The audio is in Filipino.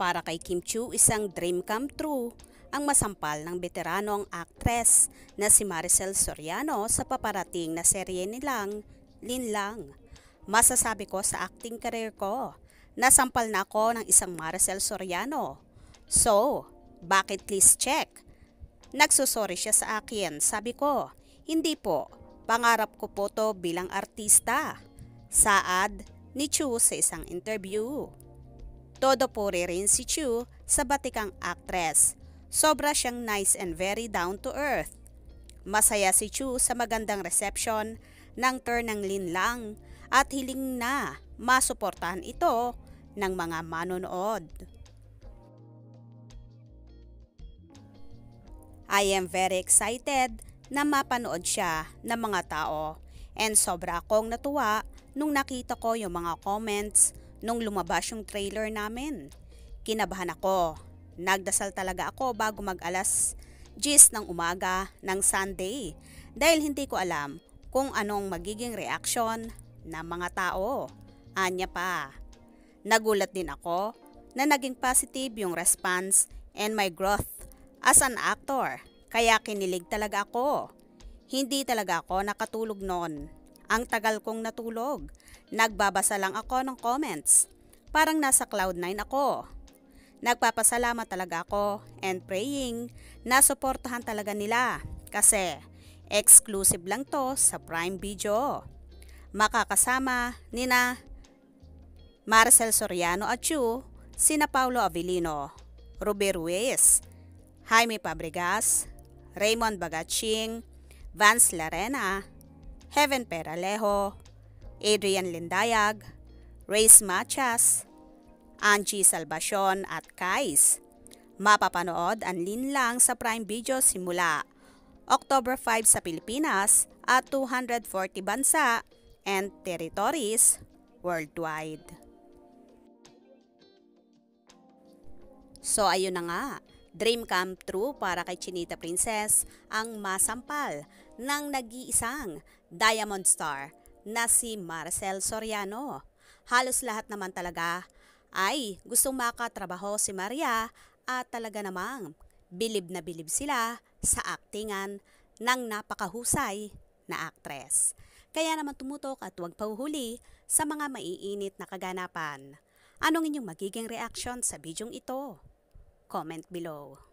Para kay Kim Chiu, isang dream come true ang masampal ng veteranong aktres na si Maricel Soriano sa paparating na serye nilang Linlang. Masasabi ko sa acting career ko, nasampal na ako ng isang Maricel Soriano. So, bucket list check. Nagsusorry siya sa akin. Sabi ko, hindi po, pangarap ko po to bilang artista. Saad ni Chiu sa isang interview. Todo puri rin si Chiu sa batikang actress. Sobra siyang nice and very down to earth. Masaya si Chiu sa magandang reception ng turn ng Linlang at hiling na masuportahan ito ng mga manonood. I am very excited na mapanood siya ng mga tao and sobra akong natuwa nung nakita ko yung mga comments nung lumabas yung trailer namin. Kinabahan ako. Nagdasal talaga ako bago mag-alas 10 ng umaga ng Sunday dahil hindi ko alam kung anong magiging reaksyon ng mga tao. Anya pa. Nagulat din ako na naging positive yung response and my growth as an actor. Kaya kinilig talaga ako. Hindi talaga ako nakatulog noon. Ang tagal kong natulog. Nagbabasa lang ako ng comments. Parang nasa cloud9 ako. Nagpapasalamat talaga ako and praying na suportahan talaga nila kasi exclusive lang to sa Prime Video. Makakasama nina Maricel Soriano at Chiu, sina Paulo Avellino, Ruby Ruiz, Jaime Fabregas, Raymond Bagaching, Vance Larena, Heaven Peralejo, Adrian Lindayag, Reyes Machas, Angie Salvacion at Kais. Mapapanood ang Linlang sa Prime Video simula October 5 sa Pilipinas at 240 bansa and territories worldwide. So ayun na nga, dream come true para kay Chinita Princess ang masampal ng nag-iisang Diamond Star na si Maricel Soriano. Halos lahat naman talaga ay gustong makatrabaho si Maria at talaga namang bilib na bilib sila sa aktingan ng napakahusay na aktres. Kaya naman tumutok at huwag pahuhuli sa mga maiinit na kaganapan. Anong inyong magiging reaction sa bidyong ito? Comment below.